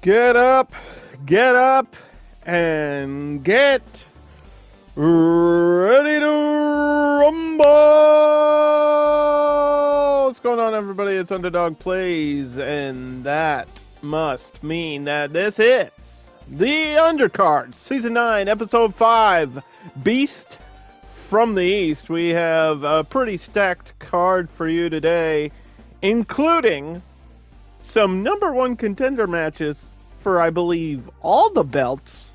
Get up, and get ready to rumble! What's going on, everybody? It's Underdog Plays, and that must mean that this is the Undercard, Season 9, Episode 5, Beast from the East. We have a pretty stacked card for you today, including some number one contender matches for, I believe, all the belts,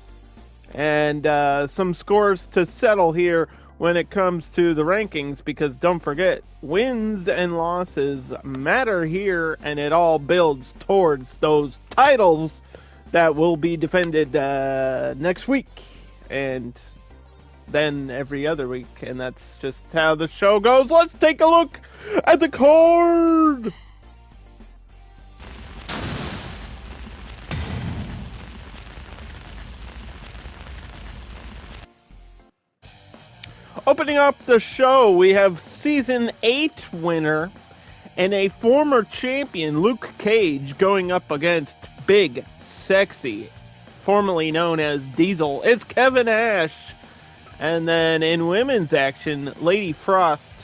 and some scores to settle here when it comes to the rankings, because don't forget, wins and losses matter here, and it all builds towards those titles that will be defended next week, and then every other week, and that's just how the show goes. Let's take a look at the card! Opening up the show, we have Season 8 winner and a former champion, Luke Cage, going up against Big Sexy, formerly known as Diesel. It's Kevin Nash. And then in women's action, Lady Frost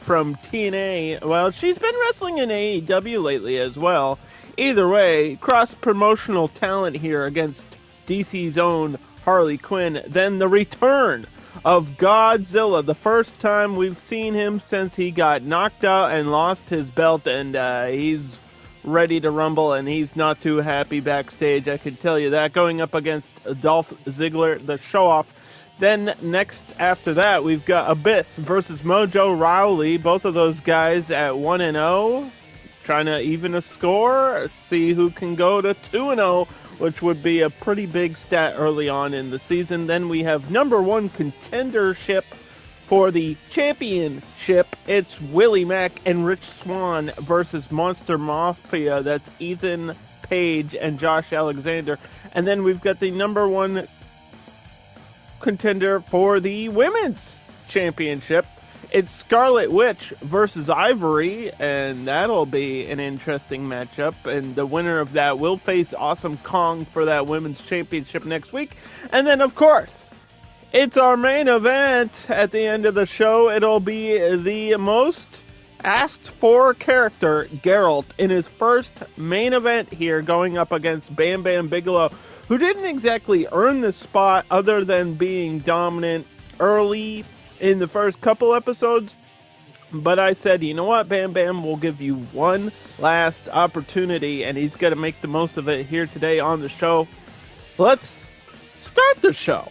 from TNA. Well, she's been wrestling in AEW lately as well. Either way, cross-promotional talent here against DC's own Harley Quinn. Then the return of Godzilla, the first time we've seen him since he got knocked out and lost his belt, and he's ready to rumble, and he's not too happy backstage, I can tell you that, going up against Dolph Ziggler, the show-off. Then next after that, we've got Abyss versus Mojo Rawley, both of those guys at 1-0, trying to even a score, see who can go to 2-0, which would be a pretty big stat early on in the season. Then we have number one contendership for the championship. It's Willie, Mack, and Rich Swann versus Monster Mafia. That's Ethan Page and Josh Alexander. And then we've got the number one contender for the women's championship. It's Scarlet Witch versus Ivory, and that'll be an interesting matchup. And the winner of that will face Awesome Kong for that women's championship next week. And then, of course, it's our main event at the end of the show. It'll be the most asked for character, Geralt, in his first main event here, going up against Bam Bam Bigelow, who didn't exactly earn the spot other than being dominant early in the first couple episodes. But I said, you know what, Bam Bam, we'll give you one last opportunity, and he's going to make the most of it here today on the show. Let's start the show.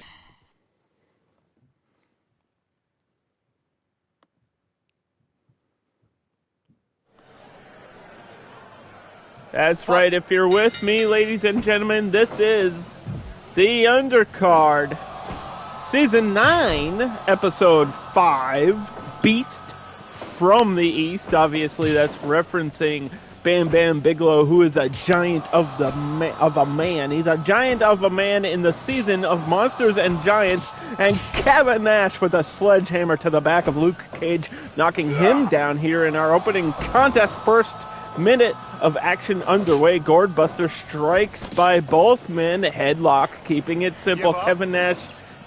That's right, if you're with me, ladies and gentlemen, this is the Undercard, Season 9, Episode 5, Beast from the East. Obviously, that's referencing Bam Bam Bigelow, who is a giant of a man. He's a giant of a man in the season of Monsters and Giants, and Kevin Nash with a sledgehammer to the back of Luke Cage, knocking him down here in our opening contest. First minute of action underway. Gourdbuster strikes by both men. Headlock, keeping it simple. Kevin Nash,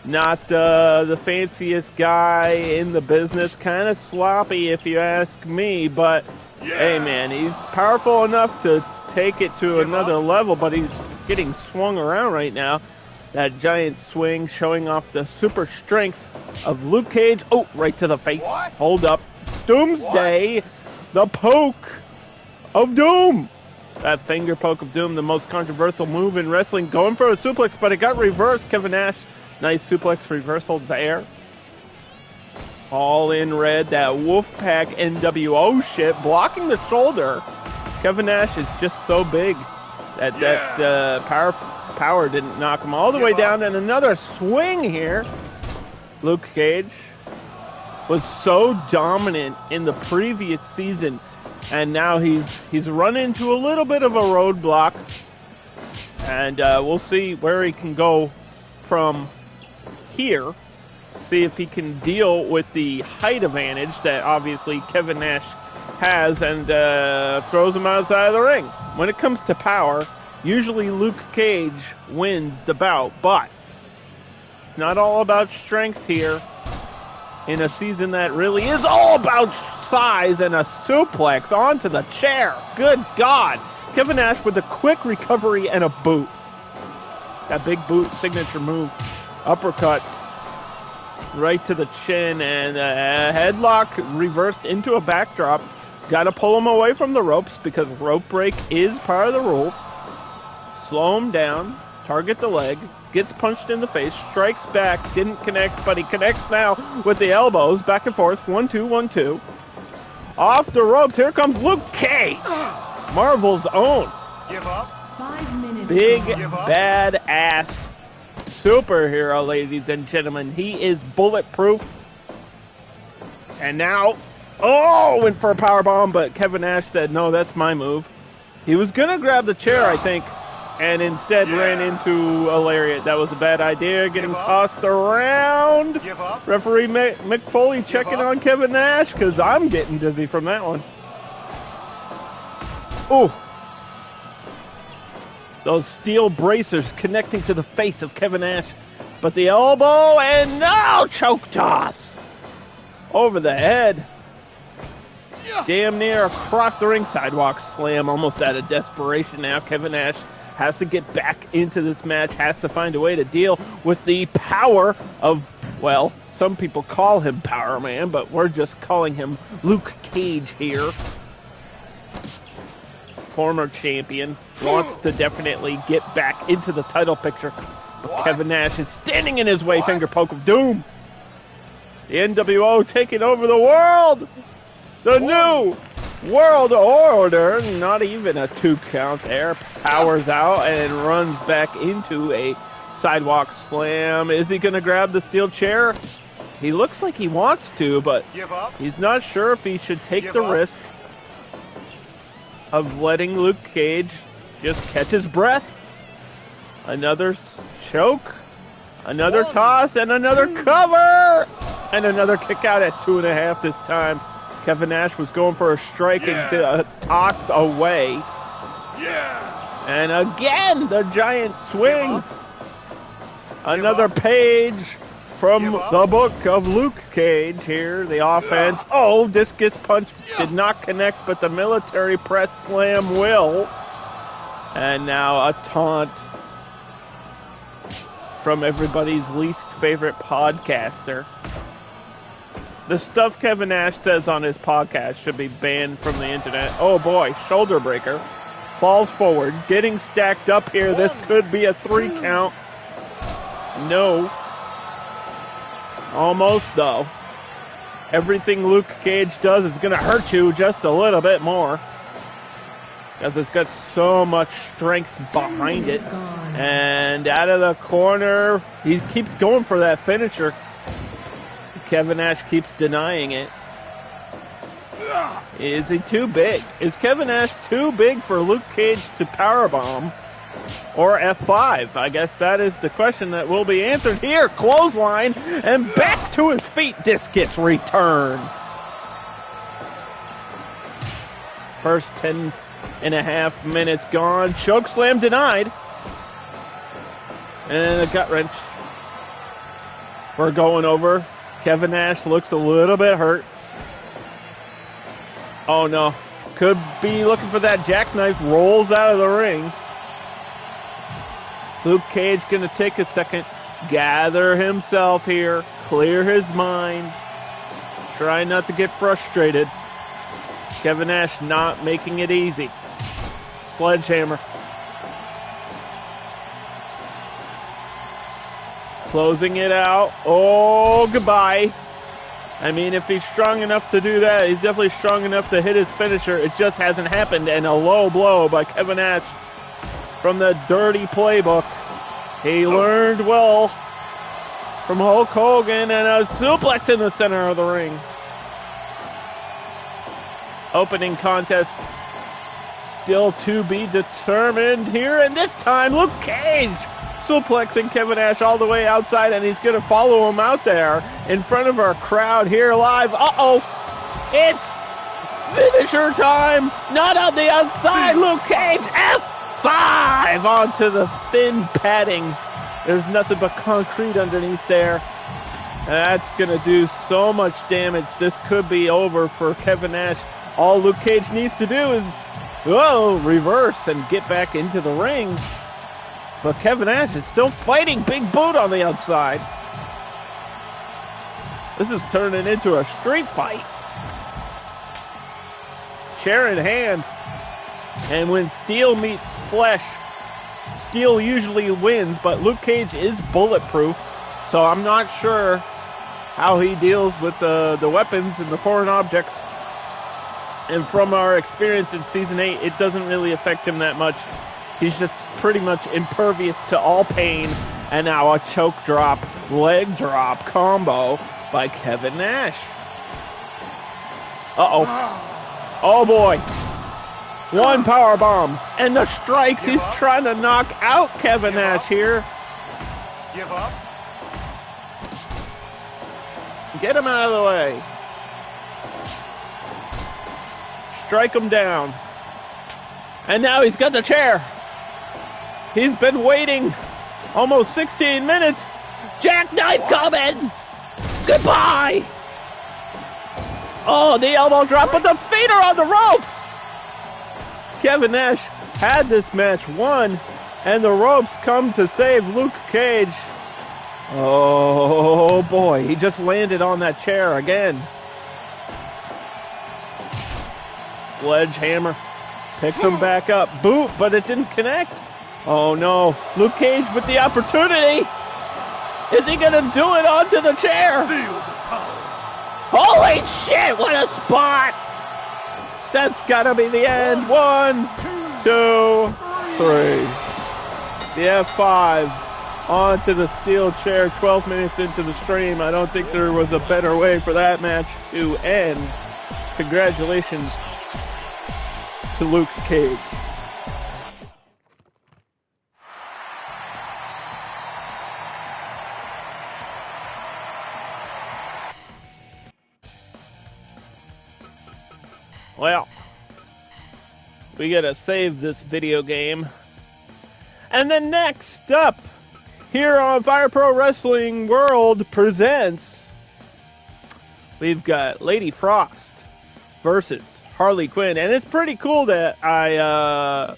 not the fanciest guy in the business. Kind of sloppy, if you ask me. But, hey, man, he's powerful enough to take it to another level. But he's getting swung around right now. That giant swing showing off the super strength of Luke Cage. Oh, right to the face. What? Hold up. Doomsday. The poke of Doom. That finger poke of Doom, the most controversial move in wrestling. Going for a suplex, but it got reversed. Kevin Nash, nice suplex reversal there. All in red, that Wolfpack NWO shit, blocking the shoulder. Kevin Nash is just so big that power didn't knock him all the way down. And another swing here. Luke Cage was so dominant in the previous season, and now he's run into a little bit of a roadblock, and we'll see where he can go from here. See if he can deal with the height advantage that obviously Kevin Nash has, and throws him outside of the ring. When it comes to power, Usually Luke Cage wins the bout, but it's not all about strength here in a season that really is all about size, and a suplex onto the chair. Good God. Kevin Nash with a quick recovery and a boot. That big boot signature move. Uppercuts right to the chin, and a headlock reversed into a backdrop. Got to pull him away from the ropes because rope break is part of the rules. Slow him down, target the leg, gets punched in the face, strikes back, didn't connect, but he connects now with the elbows, back and forth, 1-2, 1-2. Off the ropes, here comes Luke Cage, Marvel's own. Give up. 5 minutes. Big, badass superhero, ladies and gentlemen. He is bulletproof. And now, went for a powerbomb, but Kevin Nash said, no, that's my move. He was going to grab the chair, I think, and instead ran into a lariat. That was a bad idea, getting tossed around. Referee Mick Foley checking on Kevin Nash, because I'm getting dizzy from that one. Ooh. Those steel bracers connecting to the face of Kevin Nash. But the elbow, and now choke toss. Over the head. Damn near across the ring. Sidewalk slam, almost out of desperation now. Kevin Nash has to get back into this match, has to find a way to deal with the power of, well, some people call him Power Man, but we're just calling him Luke Cage here. Former champion, wants to definitely get back into the title picture. But Kevin Nash is standing in his way, finger poke of doom. The NWO taking over the world. The new World Order, not even a 2 count there, powers out and runs back into a sidewalk slam. Is he going to grab the steel chair? He looks like he wants to, but he's not sure if he should take the risk of letting Luke Cage just catch his breath. Another choke, another toss, and another cover, and another kick out at 2.5 this time. Kevin Nash was going for a strike and tossed away. And again, the giant swing. Another page from the book of Luke Cage here. The offense. Oh, discus punch did not connect, but the military press slam will. And now a taunt from everybody's least favorite podcaster. The stuff Kevin Nash says on his podcast should be banned from the internet. Oh boy, shoulder breaker. Falls forward, getting stacked up here. This could be a 3 count. No. Almost though. Everything Luke Cage does is going to hurt you just a little bit more, because it's got so much strength behind it. And out of the corner, he keeps going for that finisher. Kevin Nash keeps denying it. Is he too big? Is Kevin Nash too big for Luke Cage to powerbomb or F5? I guess that is the question that will be answered here. Clothesline, and back to his feet. Discus return. First 10.5 minutes gone. Chokeslam denied. And a gut wrench. We're going over. Kevin Nash looks a little bit hurt. Oh no. Could be looking for that jackknife. Rolls out of the ring. Luke Cage going to take a second. Gather himself here. Clear his mind. Try not to get frustrated. Kevin Nash not making it easy. Sledgehammer. Closing it out. Oh, goodbye. I mean, if he's strong enough to do that, he's definitely strong enough to hit his finisher. It just hasn't happened. And a low blow by Kevin Nash from the dirty playbook. He learned well from Hulk Hogan, and a suplex in the center of the ring. Opening contest still to be determined here. And this time, Luke Cage suplexing Kevin Nash all the way outside, and he's going to follow him out there in front of our crowd here live. Uh-oh. It's finisher time. Not on the outside. Luke Cage. EP5 onto the thin padding. There's nothing but concrete underneath there. That's going to do so much damage. This could be over for Kevin Nash. All Luke Cage needs to do is, reverse and get back into the ring. But Kevin Nash is still fighting Big Boot on the outside. This is turning into a street fight. Chair in hand. And when steel meets flesh, steel usually wins, but Luke Cage is bulletproof, so I'm not sure how he deals with the weapons and the foreign objects. And from our experience in Season 8, it doesn't really affect him that much. He's just pretty much impervious to all pain. And now a choke drop, leg drop combo by Kevin Nash. Uh-oh. Oh, boy. One power bomb. And the strikes. He's trying to knock out Kevin Nash here. Give up. Get him out of the way. Strike him down. And now he's got the chair. He's been waiting almost 16 minutes. Jackknife coming. Goodbye. Oh, the elbow drop, but the feet are on the ropes. Kevin Nash had this match won, and the ropes come to save Luke Cage. Oh boy, he just landed on that chair again. Sledgehammer picks him back up. Boot, but it didn't connect. Oh no, Luke Cage with the opportunity. Is he gonna do it onto the chair? Holy shit, what a spot! That's gotta be the end. 1, 2, 3. The F5 onto the steel chair 12 minutes into the stream. I don't think there was a better way for that match to end. Congratulations to Luke Cage. Well, we gotta save this video game. And then next up, here on Fire Pro Wrestling World presents, we've got Lady Frost versus Harley Quinn. And it's pretty cool that I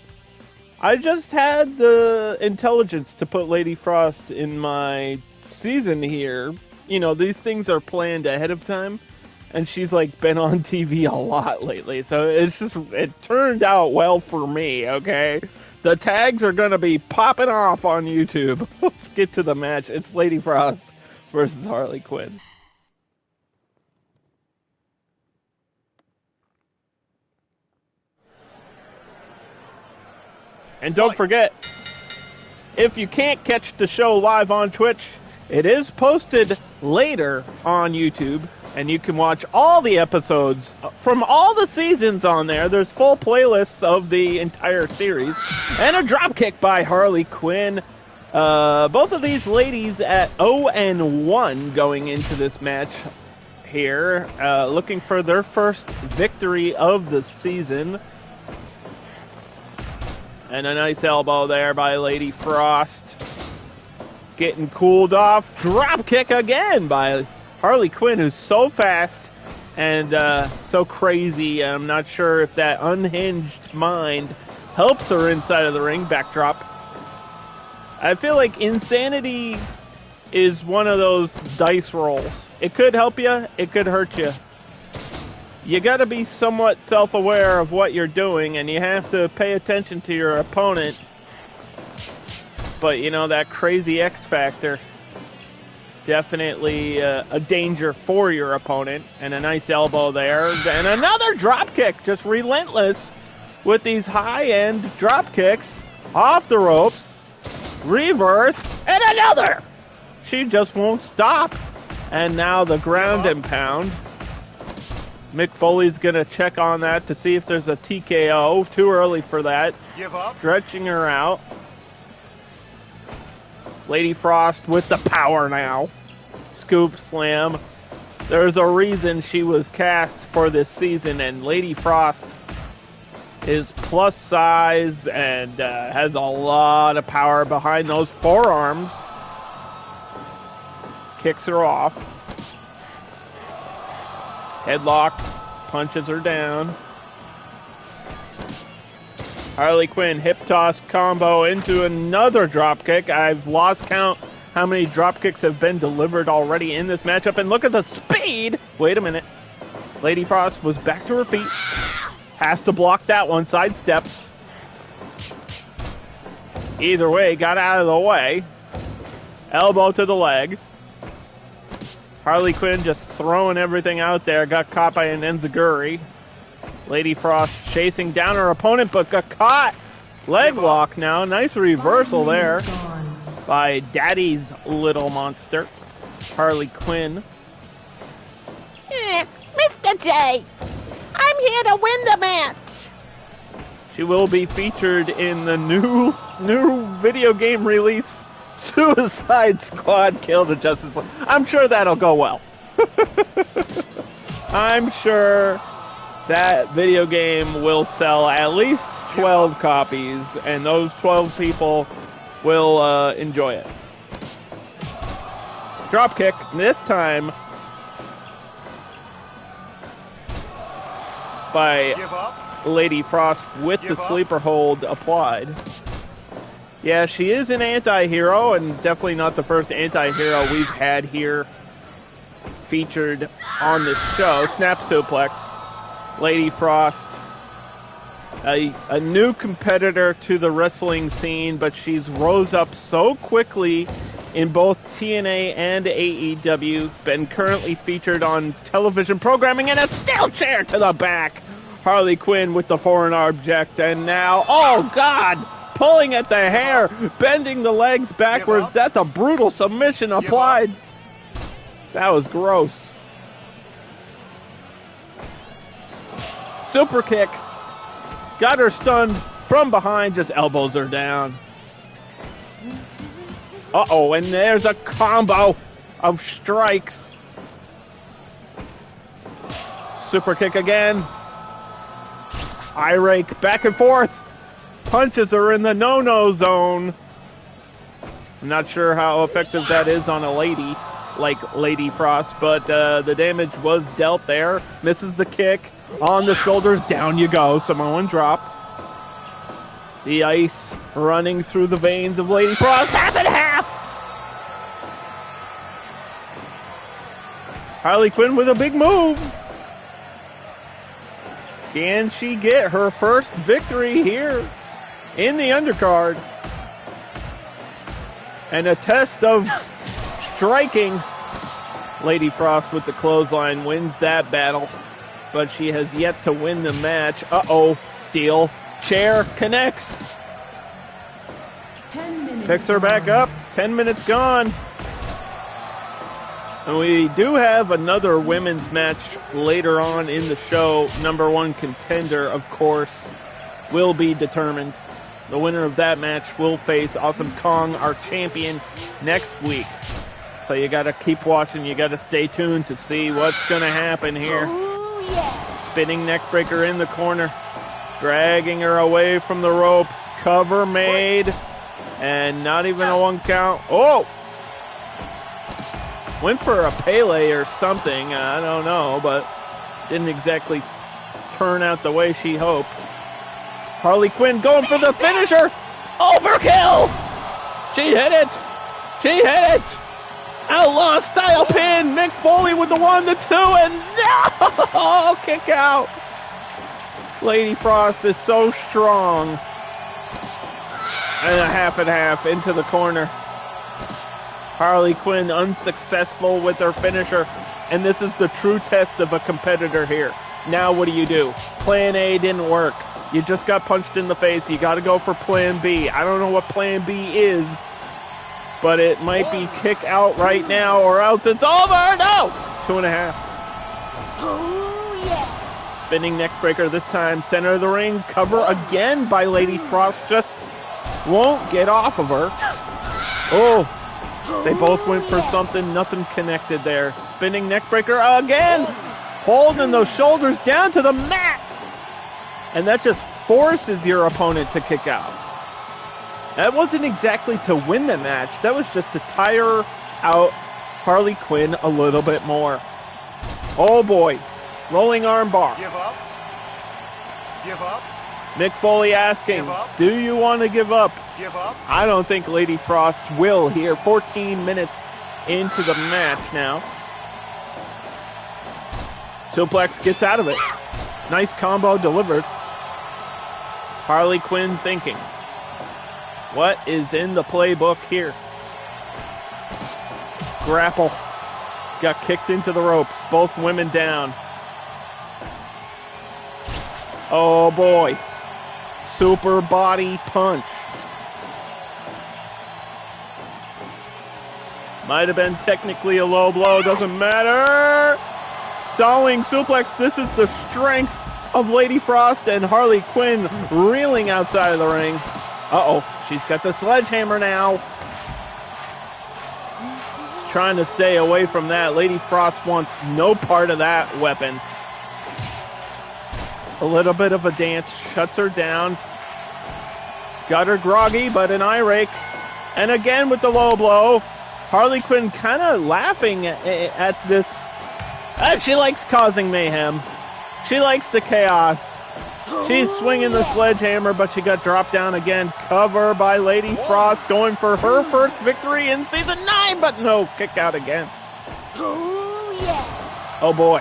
just had the intelligence to put Lady Frost in my season here. You know, these things are planned ahead of time. And she's like been on TV a lot lately. So it turned out well for me, okay? The tags are going to be popping off on YouTube. Let's get to the match. It's Lady Frost versus Harley Quinn. And don't forget, if you can't catch the show live on Twitch, it is posted later on YouTube. And you can watch all the episodes from all the seasons on there. There's full playlists of the entire series. And a dropkick by Harley Quinn. Both of these ladies at 0-1 going into this match here. Looking for their first victory of the season. And a nice elbow there by Lady Frost. Getting cooled off. Dropkick again by Harley Quinn, who's so fast and so crazy. I'm not sure if that unhinged mind helps her inside of the ring. Backdrop. I feel like insanity is one of those dice rolls. It could help you, it could hurt you. You got to be somewhat self-aware of what you're doing, and you have to pay attention to your opponent. But, you know, that crazy X factor. Definitely a danger for your opponent. And a nice elbow there. And another drop kick. Just relentless with these high-end drop kicks. Off the ropes. Reverse. And another. She just won't stop. And now the ground and pound. Mick Foley's going to check on that to see if there's a TKO. Too early for that. Give up. Stretching her out. Lady Frost with the power now. Scoop slam. There's a reason she was cast for this season, and Lady Frost is plus size and has a lot of power behind those forearms. Kicks her off. Headlock, punches her down. Harley Quinn hip toss combo into another dropkick. I've lost count how many dropkicks have been delivered already in this matchup. And look at the speed. Wait a minute. Lady Frost was back to her feet. Has to block that one. Sidesteps. Either way, got out of the way. Elbow to the leg. Harley Quinn just throwing everything out there. Got caught by an enziguri. Lady Frost chasing down her opponent, but got caught. Leg lock now. Nice reversal there by Daddy's little monster. Harley Quinn. Mr. J, I'm here to win the match. She will be featured in the new video game release, Suicide Squad Kill the Justice League. I'm sure that'll go well. I'm sure that video game will sell at least 12 copies, and those 12 people will enjoy it. Dropkick, this time by Lady Frost with the sleeper hold applied. Yeah, she is an anti-hero, and definitely not the first anti-hero we've had here featured on this show. Snap suplex. Lady Frost, a new competitor to the wrestling scene, but she's rose up so quickly in both TNA and AEW. Been currently featured on television programming, and a steel chair to the back. Harley Quinn with the foreign object, and now, oh God, pulling at the hair, bending the legs backwards. That's a brutal submission applied. That was gross. Super kick. Got her stunned from behind, just elbows her down. Uh-oh, and there's a combo of strikes. Super kick again. Eye rake back and forth. Punches her in the no-no zone. I'm not sure how effective that is on a lady like Lady Frost, but the damage was dealt there. Misses the kick. On the shoulders, down you go. Samoan drop. The ice running through the veins of Lady Frost. Half and half! Harley Quinn with a big move. Can she get her first victory here in the undercard? And a test of striking. Lady Frost with the clothesline wins that battle, but she has yet to win the match. Uh-oh, steel chair connects. 10 minutes Picks her back up. 10 minutes gone. And we do have another women's match later on in the show. Number one contender, of course, will be determined. The winner of that match will face Awesome Kong, our champion, next week. So you got to keep watching. You got to stay tuned to see what's going to happen here. Ooh, yeah. Spinning neckbreaker in the corner. Dragging her away from the ropes. Cover made. And not even a 1 count. Oh! Went for a Pele or something. I don't know, but didn't exactly turn out the way she hoped. Harley Quinn going for the finisher. Overkill! She hit it! She hit it! Outlaw style pin. Mick Foley with the 1, the 2, and no! Kick out. Lady Frost is so strong. And a half and half into the corner. Harley Quinn unsuccessful with her finisher. And this is the true test of a competitor here. Now what do? Plan A didn't work. You just got punched in the face. You got to go for plan B. I don't know what plan B is, but it might be kick out right now or else it's over. No! 2.5. Ooh, yeah. Spinning neck breaker this time. Center of the ring. Cover again by Lady Frost. Just won't get off of her. Oh, they both went for something. Nothing connected there. Spinning neck breaker again. Holding those shoulders down to the mat. And that just forces your opponent to kick out. That wasn't exactly to win the match. That was just to tire out Harley Quinn a little bit more. Oh boy. Rolling arm bar. Give up. Give up. Mick Foley asking, do you want to give up? Give up. I don't think Lady Frost will here. 14 minutes into the match now. Suplex gets out of it. Nice combo delivered. Harley Quinn thinking, what is in the playbook here? Grapple. Got kicked into the ropes. Both women down. Oh boy. Super body punch. Might have been technically a low blow. Doesn't matter. Stalling suplex. This is the strength of Lady Frost and Harley Quinn reeling outside of the ring. Uh-oh. She's got the sledgehammer now. Trying to stay away from that. Lady Frost wants no part of that weapon. A little bit of a dance. Shuts her down. Got her groggy, but an eye rake. And again with the low blow. Harley Quinn kind of laughing at this. She likes causing mayhem. She likes the chaos. She's swinging the sledgehammer, but she got dropped down again. Cover by Lady Frost, going for her first victory in Season 9, but no, kick out again. Oh boy.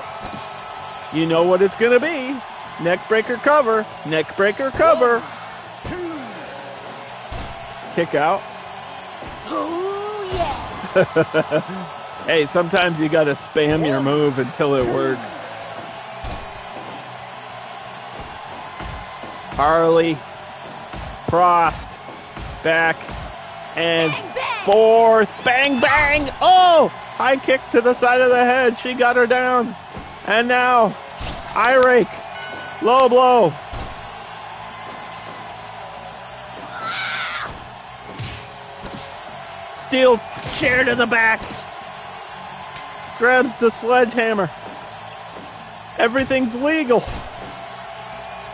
You know what it's going to be. Neckbreaker cover. Neckbreaker cover. Kick out. Hey, sometimes you got to spam your move until it works. Harley, Frost, back, and forth. Bang, bang. Oh, high kick to the side of the head. She got her down. And now, eye rake. Low blow. Steel chair to the back. Grabs the sledgehammer. Everything's legal.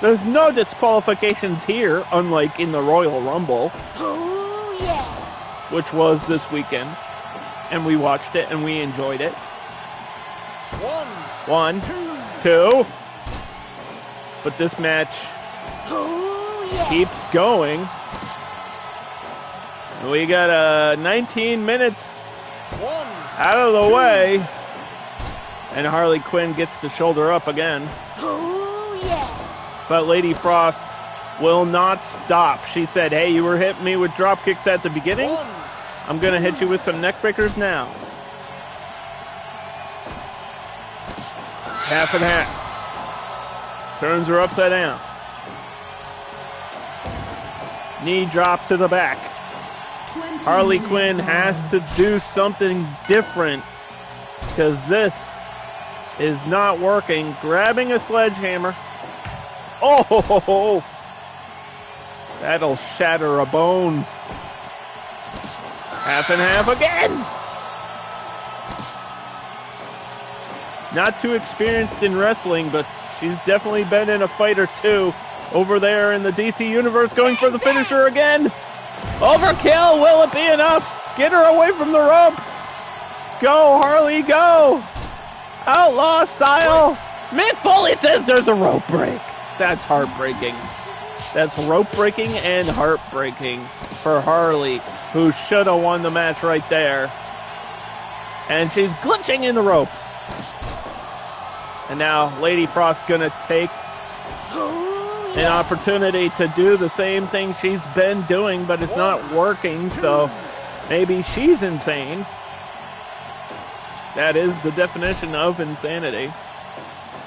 There's no disqualifications here, unlike in the Royal Rumble, which was this weekend. And we watched it and we enjoyed it. One, two. But this match keeps going. We got 19 minutes out of the way. And Harley Quinn gets the shoulder up again. But Lady Frost will not stop. She said, hey, you were hitting me with drop kicks at the beginning. I'm going to hit you with some neck breakers now. Half and half. Turns her upside down. Knee drop to the back. Harley Quinn has to do something different because this is not working. Grabbing a sledgehammer. Oh, that'll shatter a bone. Half and half again. Not too experienced in wrestling, but she's definitely been in a fight or two over there in the DC Universe, going for the finisher again. Overkill, will it be enough? Get her away from the ropes. Go, Harley, go. Outlaw style. Mick Foley says there's a rope break. That's heartbreaking. That's rope breaking and heartbreaking for Harley, who should have won the match right there. And she's glitching in the ropes. And now Lady Frost's gonna take an opportunity to do the same thing she's been doing, but it's not working, so maybe she's insane. That is the definition of insanity.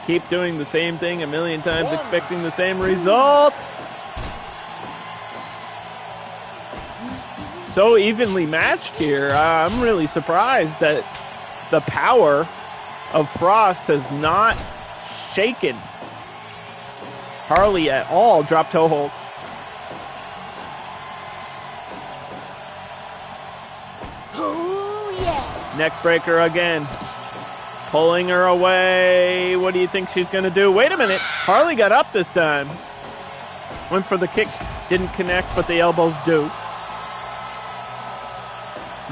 Keep doing the same thing a million times, expecting the same result. So evenly matched here. I'm really surprised that the power of Frost has not shaken Harley at all. Drop toe hold. Neck breaker again. Pulling her away. What do you think she's going to do? Wait a minute. Harley got up this time. Went for the kick, didn't connect, but the elbows do.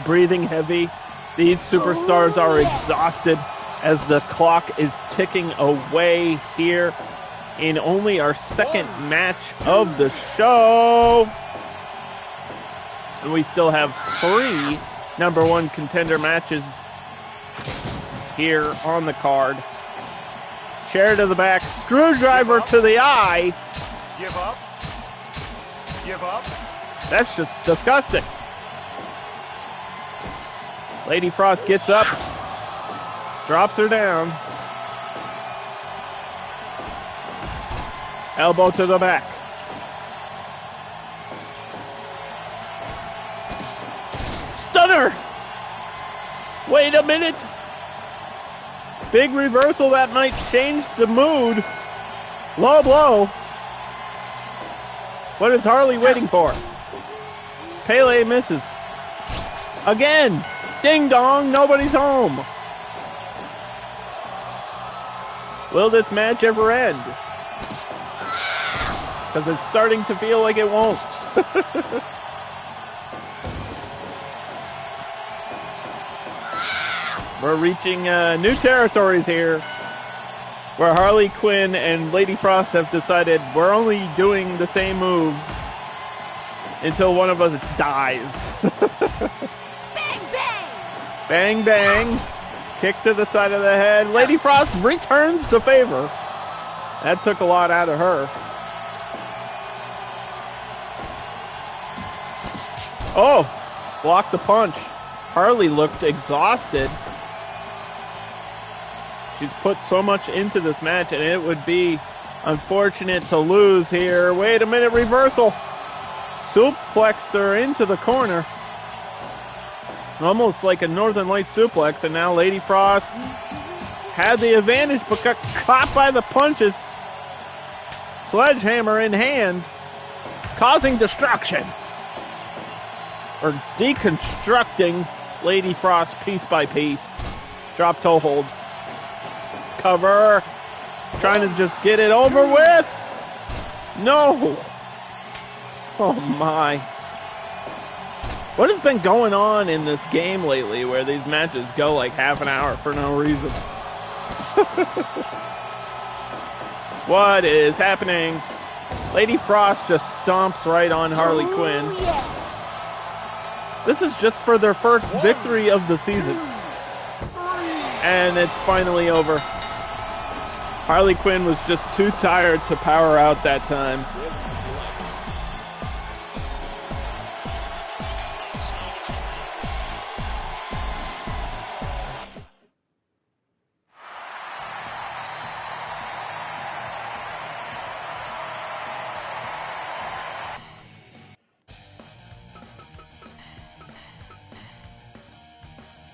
Breathing heavy. These superstars are exhausted as the clock is ticking away here in only our second match of the show. And we still have 3 number 1 contender matches here on the card. Chair to the back, screwdriver to the eye. Give up. Give up. That's just disgusting. Lady Frost gets up, drops her down. Elbow to the back. Stunner! Wait a minute. Big reversal that might change the mood. Low blow. What is Harley waiting for? Pele misses. Again. Ding dong, nobody's home. Will this match ever end? Because it's starting to feel like it won't. We're reaching new territories here, where Harley Quinn and Lady Frost have decided we're only doing the same move until one of us dies. Bang, bang. Kick to the side of the head. Lady Frost returns the favor. That took a lot out of her. Oh, blocked the punch. Harley looked exhausted. She's put so much into this match, and it would be unfortunate to lose here. Wait a minute, reversal. Suplexed her into the corner. Almost like a Northern Light suplex, and now Lady Frost had the advantage, but got caught by the punches. Sledgehammer in hand, causing destruction. Or deconstructing Lady Frost piece by piece. Drop toe hold. Cover. Trying to just get it over with. No. Oh my. What has been going on in this game lately where these matches go like half an hour for no reason? What is happening? Lady Frost just stomps right on Harley Quinn. This is just for their first victory of the season. And it's finally over. Harley Quinn was just too tired to power out that time.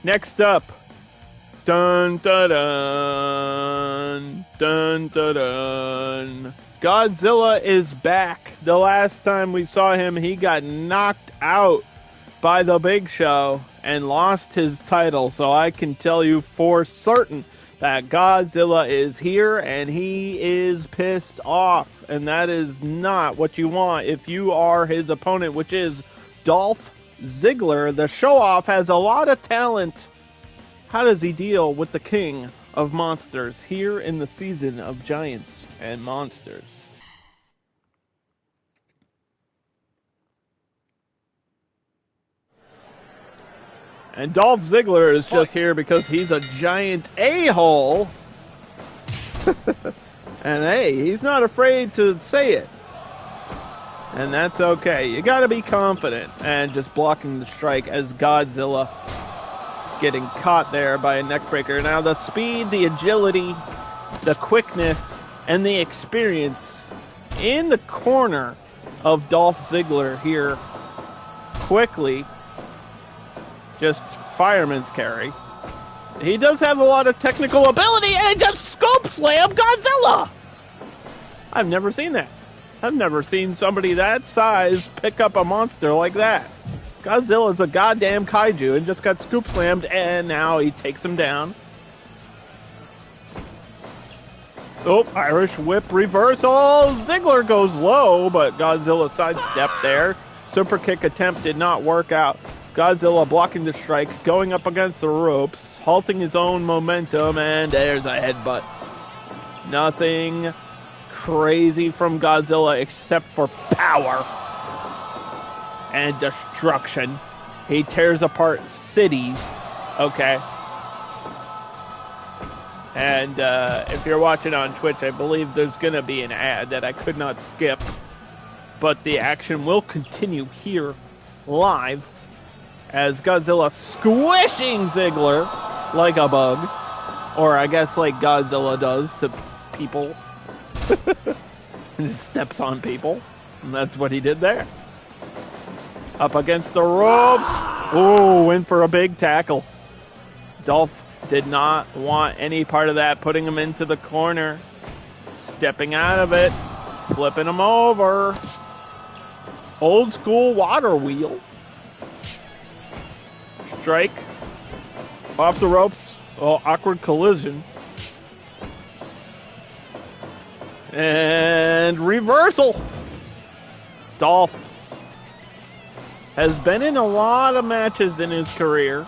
Next up, dun dun dun dun dun dun. Godzilla is back. The last time we saw him, he got knocked out by the Big Show and lost his title. So I can tell you for certain that Godzilla is here and he is pissed off. And that is not what you want if you are his opponent, which is Dolph Ziggler. The show-off has a lot of talent. How does he deal with the king of monsters here in the season of Giants and Monsters? And Dolph Ziggler is just here because he's a giant a-hole. And hey, he's not afraid to say it. And that's okay. You gotta be confident. And just blocking the strike as Godzilla getting caught there by a neckbreaker. Now the speed, the agility, the quickness, and the experience in the corner of Dolph Ziggler here quickly. Just fireman's carry. He does have a lot of technical ability and just scope slam Godzilla! I've never seen that. I've never seen somebody that size pick up a monster like that. Godzilla's a goddamn kaiju and just got scoop slammed, and now he takes him down. Oh, Irish whip reversal. Ziggler goes low, but Godzilla sidestepped there. Super kick attempt did not work out. Godzilla blocking the strike, going up against the ropes, halting his own momentum, and there's a headbutt. Nothing crazy from Godzilla except for power and destruction. He tears apart cities. Okay. And if you're watching on Twitch, I believe there's going to be an ad that I could not skip. But the action will continue here live as Godzilla squishing Ziggler like a bug. Or I guess like Godzilla does to people. He steps on people. And that's what he did there. Up against the ropes. Oh, went for a big tackle. Dolph did not want any part of that, putting him into the corner. Stepping out of it. Flipping him over. Old school water wheel. Strike. Off the ropes. Oh, awkward collision. And reversal. Dolph has been in a lot of matches in his career.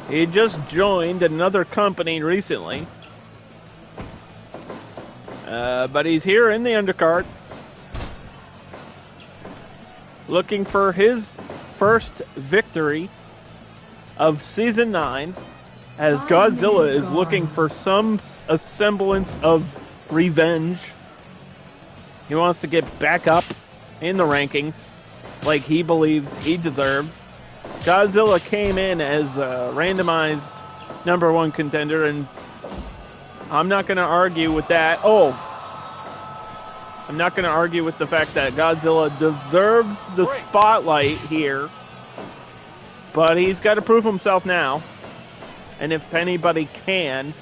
He just joined another company recently. But he's here in the undercard. Looking for his first victory of Season 9. As Godzilla is looking for a semblance of revenge. He wants to get back up in the rankings like he believes he deserves. Godzilla came in as a randomized #1 contender, and I'm not going to argue with that. I'm not going to argue with the fact that Godzilla deserves the spotlight here, but he's got to prove himself now. And if anybody can,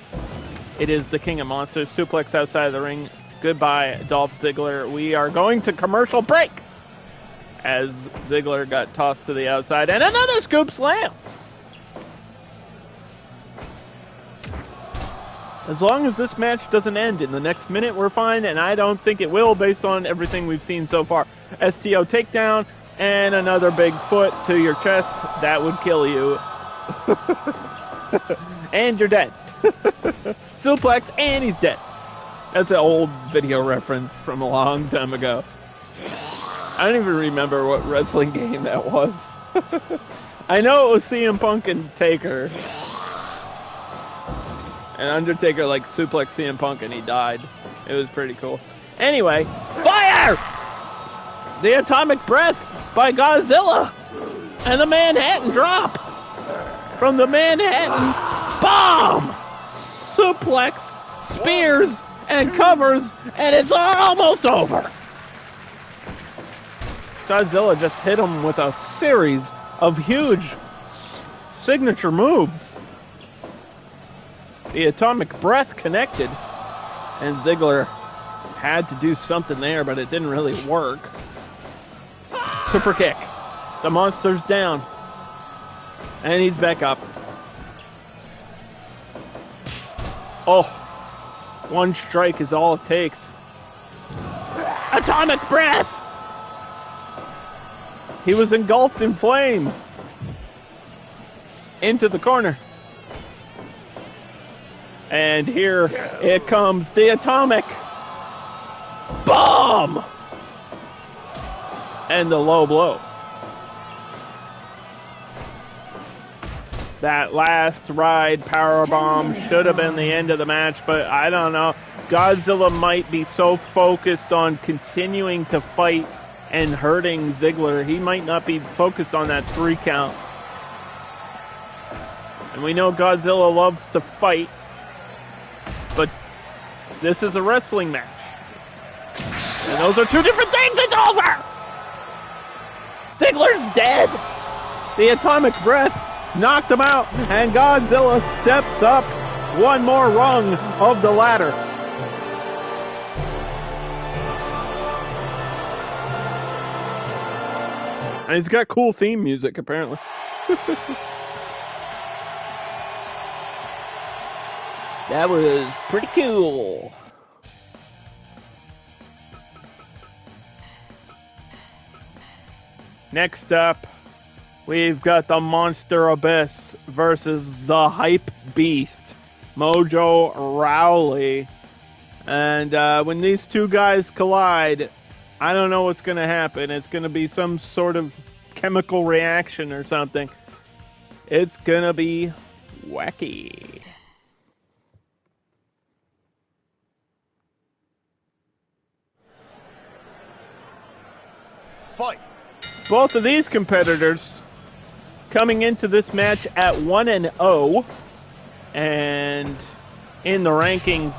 it is the King of Monsters. Suplex outside of the ring. Goodbye, Dolph Ziggler. We are going to commercial break as Ziggler got tossed to the outside. And another scoop slam. As long as this match doesn't end in the next minute, we're fine. And I don't think it will based on everything we've seen so far. STO takedown and another big foot to your chest. That would kill you. And you're dead. Suplex, and he's dead. That's an old video reference from a long time ago. I don't even remember what wrestling game that was. I know it was CM Punk and Taker. And Undertaker like suplex CM Punk and he died. It was pretty cool. Anyway, fire! The atomic breath by Godzilla. And the Manhattan drop. From the Manhattan bomb! Suplex, spears, and covers, and it's almost over. Godzilla just hit him with a series of huge signature moves. The atomic breath connected, and Ziggler had to do something there, but it didn't really work. Super kick. The monster's down. And he's back up. Oh, one strike is all it takes. Atomic breath! He was engulfed in flame. Into the corner. And here it comes, the atomic bomb! And the low blow. That last ride powerbomb should have been the end of the match, but I don't know. Godzilla might be so focused on continuing to fight and hurting Ziggler, he might not be focused on that 3 count. And we know Godzilla loves to fight, but this is a wrestling match. And those are 2 different things. It's over! Ziggler's dead! The atomic breath knocked him out, and Godzilla steps up one more rung of the ladder. And he's got cool theme music, apparently. That was pretty cool. Next up, we've got the Monster Abyss versus the Hype Beast, Mojo Rawley. And when these two guys collide, I don't know what's going to happen. It's going to be some sort of chemical reaction or something. It's going to be wacky. Fight. Both of these competitors coming into this match at 1-0, and in the rankings,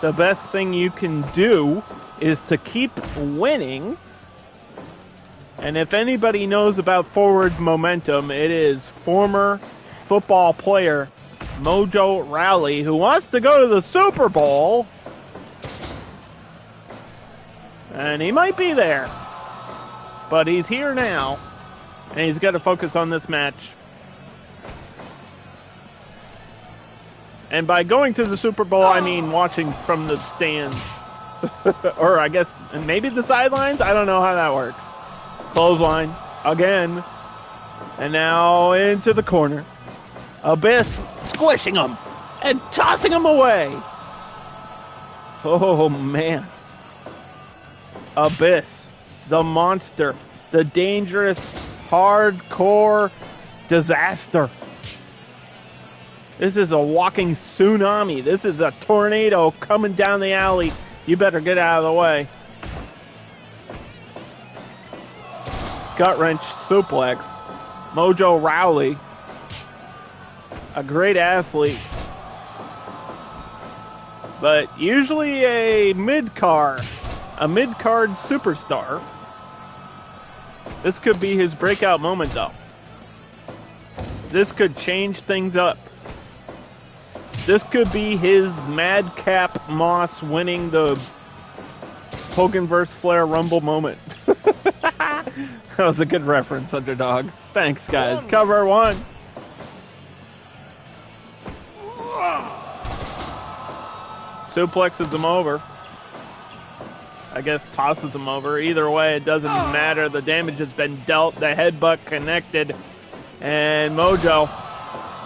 the best thing you can do is to keep winning. And if anybody knows about forward momentum, it is former football player Mojo Rawley, who wants to go to the Super Bowl. And he might be there. But he's here now, and he's got to focus on this match. And by going to the Super Bowl, I mean watching from the stands. Or I guess maybe the sidelines? I don't know how that works. Clothesline again. And now into the corner. Abyss squishing him and tossing him away. Oh, man. Abyss, the monster, the dangerous, hardcore disaster. This is a walking tsunami. This is a tornado coming down the alley. You better get out of the way. Gut wrench suplex. Mojo Rawley, a great athlete, but usually a mid-card superstar. This could be his breakout moment, though. This could change things up. This could be his Madcap Moss winning the Hogan vs. Flair Rumble moment. That was a good reference, Underdog. Thanks, guys. Cover one. Suplexes him over. I guess tosses him over. Either way, it doesn't matter. The damage has been dealt. The headbutt connected. And Mojo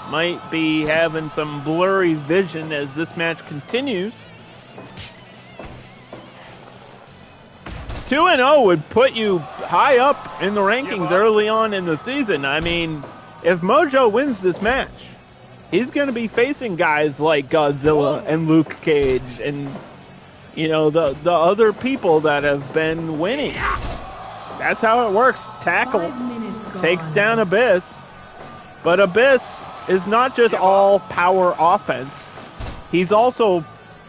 might be having some blurry vision as this match continues. 2-0 would put you high up in the rankings early on in the season. I mean, if Mojo wins this match, he's going to be facing guys like Godzilla and Luke Cage and, you know, the other people that have been winning. That's how it works. Tackle takes down Abyss, but Abyss is not just all power offense. He's also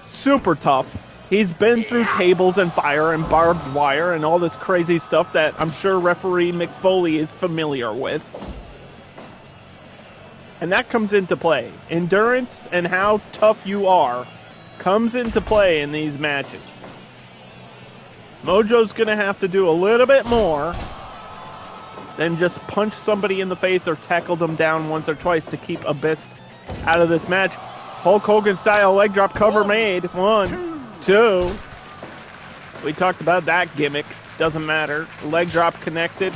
super tough. He's been through tables and fire and barbed wire and all this crazy stuff that I'm sure referee McFoley is familiar with. And that comes into play. Endurance and how tough you are comes into play in these matches. Mojo's going to have to do a little bit more than just punch somebody in the face or tackle them down once or twice to keep Abyss out of this match. Hulk Hogan style leg drop cover made. 1, 2. We talked about that gimmick. Doesn't matter. Leg drop connected.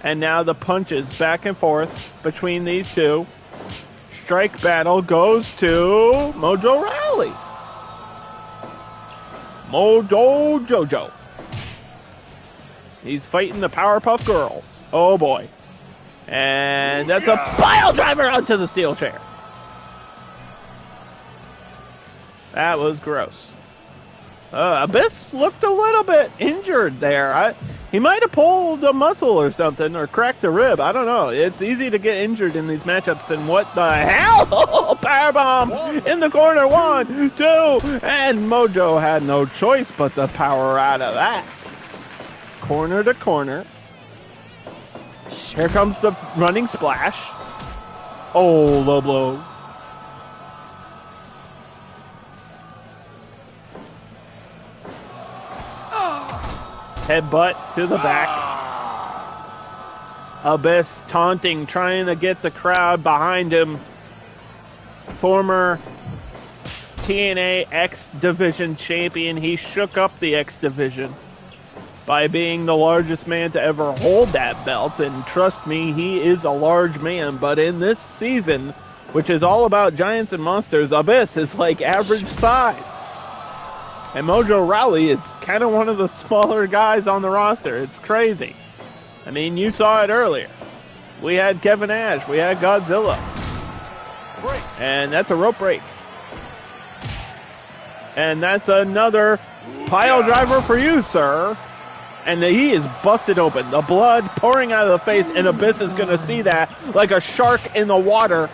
And now the punches back and forth between these two. Strike battle goes to Mojo Rawley. Mojo Jojo. He's fighting the Powerpuff Girls. Oh boy. And that's a pile driver onto the steel chair. That was gross. Abyss looked a little bit injured there. He might have pulled a muscle or something, or cracked a rib. I don't know. It's easy to get injured in these matchups, and what the hell? Powerbomb in the corner. 1, 2, and Mojo had no choice but to power out of that. Corner to corner. Here comes the running splash. Oh, low blow. Headbutt to the back. Abyss taunting, trying to get the crowd behind him. Former TNA X Division champion. He shook up the X Division. by being the largest man to ever hold that belt, and trust me, he is a large man, but in this season, which is all about giants and monsters, Abyss is like average size. And Mojo Rawley is kind of one of the smaller guys on the roster. It's crazy. I mean, you saw it earlier. We had Kevin Nash. We had Godzilla. Break. And that's a rope break. And that's another pile driver for you, sir. And he is busted open. The blood pouring out of the face, and Abyss is going to see that like a shark in the water.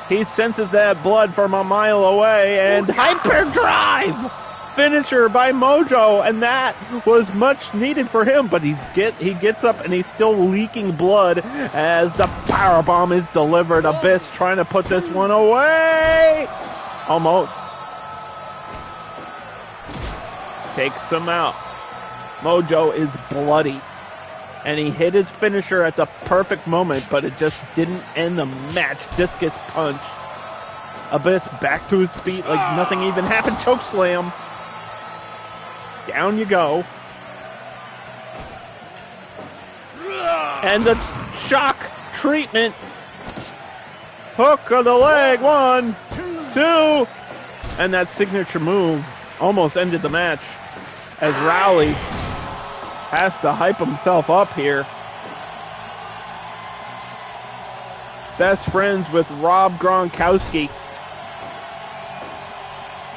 He senses that blood from a mile away, and hyperdrive! Finisher by Mojo, and that was much needed for him, but he gets up and he's still leaking blood as the powerbomb is delivered. Abyss trying to put this one away. Almost. Takes him out. Mojo is bloody, and he hit his finisher at the perfect moment, but it just didn't end the match. Discus punch. Abyss back to his feet like nothing even happened. Choke slam. Down you go. And the shock treatment. Hook of the leg. 1, 2. And that signature move almost ended the match as Rawley has to hype himself up here. Best friends with Rob Gronkowski.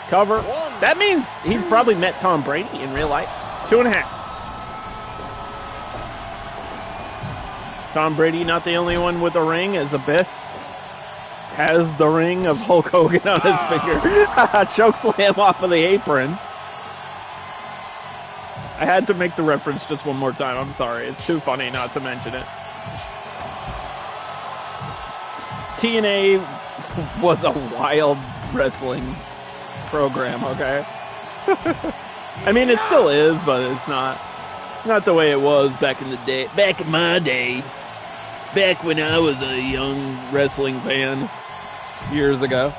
Cover. That means he's probably met Tom Brady in real life. 2.5. Tom Brady not the only one with a ring, as Abyss has the ring of Hulk Hogan on his finger. Chokeslam off of the apron. I had to make the reference just one more time. I'm sorry. It's too funny not to mention it. TNA was a wild wrestling program, okay? I mean, it still is, but it's not the way it was back in the day. Back in my day. Back when I was a young wrestling fan years ago.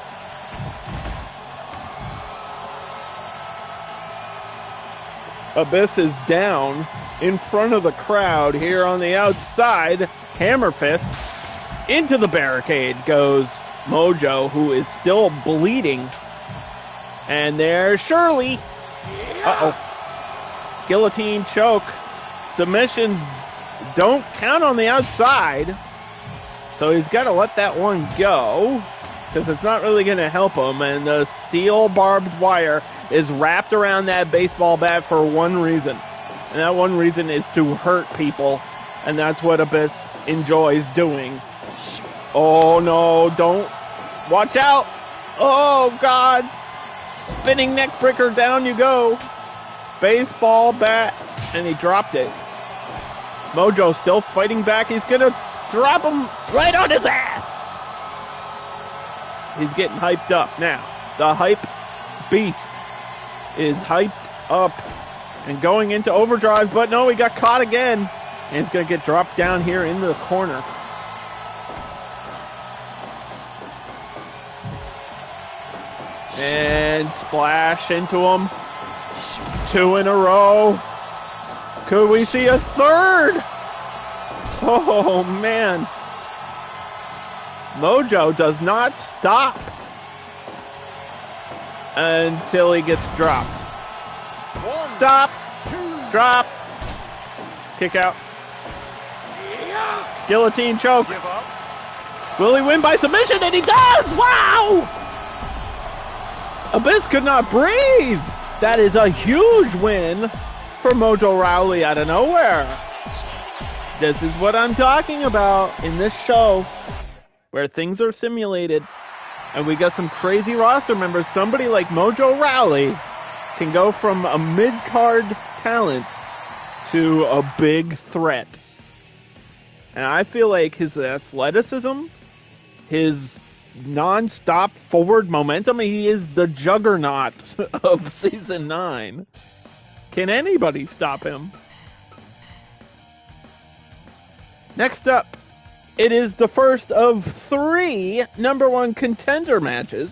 Abyss is down in front of the crowd here on the outside. Hammer fist. Into the barricade goes Mojo, who is still bleeding. And there's Shirley. Uh-oh. Guillotine choke. Submissions don't count on the outside. So he's got to let that one go, because it's not really going to help him. And the steel barbed wire is wrapped around that baseball bat for one reason. And that one reason is to hurt people. And that's what Abyss enjoys doing. Oh, no, don't. Watch out. Oh, God. Spinning neck breaker, down you go. Baseball bat, and he dropped it. Mojo still fighting back. He's going to drop him right on his ass. He's getting hyped up now. The hype beast is hyped up and going into overdrive, but no, he got caught again. And he's going to get dropped down here into the corner. And splash into him. 2 in a row. Could we see a third? Oh, man. Mojo does not stop until he gets dropped. Stop. Drop. Kick out. Guillotine choke. Will he win by submission? And he does! Wow! Abyss could not breathe. That is a huge win for Mojo Rawley out of nowhere. This is what I'm talking about in this show, where things are simulated and we got some crazy roster members. Somebody like Mojo Rawley can go from a mid-card talent to a big threat. And I feel like his athleticism, his non-stop forward momentum, he is the juggernaut of Season 9. Can anybody stop him? Next up, it is the first of 3 number 1 contender matches.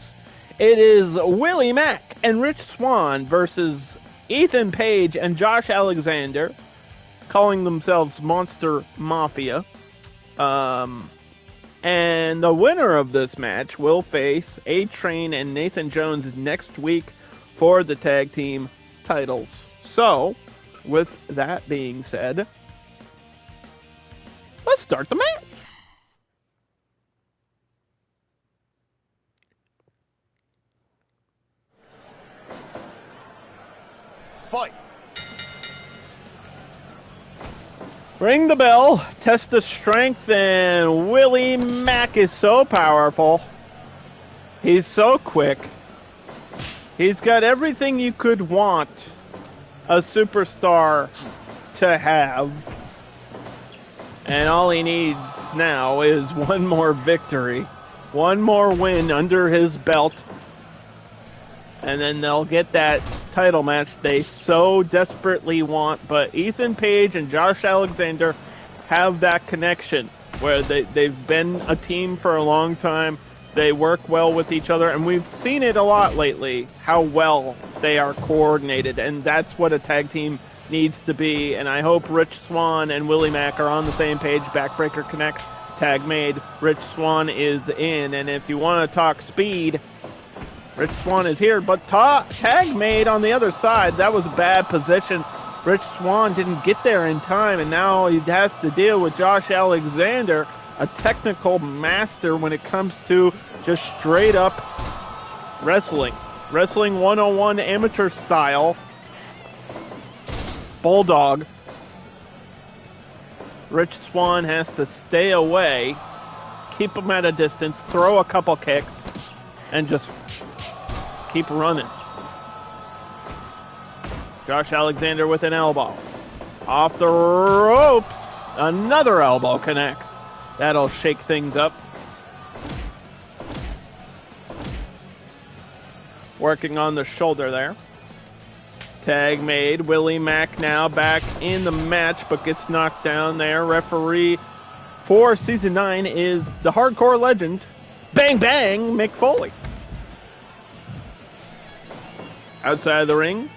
It is Willie, Mack, and Rich Swann versus Ethan Page and Josh Alexander, calling themselves Monster Mafia. And the winner of this match will face A-Train and Nathan Jones next week for the tag team titles. So, with that being said, let's start the match. Fight. Ring the bell, test the strength, and Willie Mack is so powerful. He's so quick. He's got everything you could want a superstar to have. And all he needs now is one more victory. One more win under his belt. And then they'll get that title match they so desperately want. But Ethan Page and Josh Alexander have that connection where they've been a team for a long time. They work well with each other, and we've seen it a lot lately, how well they are coordinated, and that's what a tag team needs to be. And I hope Rich Swann and Willie Mack are on the same page. Backbreaker connects, tag made, Rich Swann is in. And if you want to talk speed, Rich Swann is here, but tag made on the other side. That was a bad position. Rich Swann didn't get there in time, and now he has to deal with Josh Alexander, a technical master when it comes to just straight up wrestling. Wrestling 101 amateur style. Bulldog. Rich Swann has to stay away, keep him at a distance, throw a couple kicks, and just keep running. Josh Alexander with an elbow. Off the ropes. Another elbow connects. That'll shake things up. Working on the shoulder there. Tag made. Willie Mack now back in the match, but gets knocked down there. Referee for Season 9 is the hardcore legend, Bang Bang Mick Foley. Outside of the ring.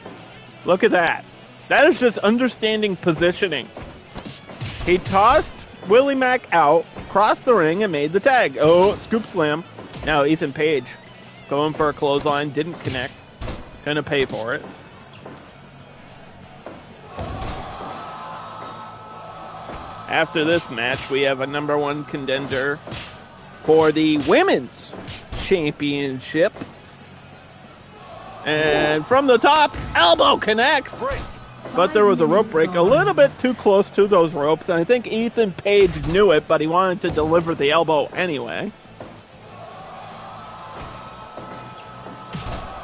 Look at that. That is just understanding positioning. He tossed Willie Mack out, crossed the ring, and made the tag. Oh, scoop slam. Now Ethan Page going for a clothesline. Didn't connect. Gonna pay for it. After this match, we have a number one contender for the Women's Championship. And from the top, elbow connects. But there was a rope break a little bit too close to those ropes. And I think Ethan Page knew it, but he wanted to deliver the elbow anyway.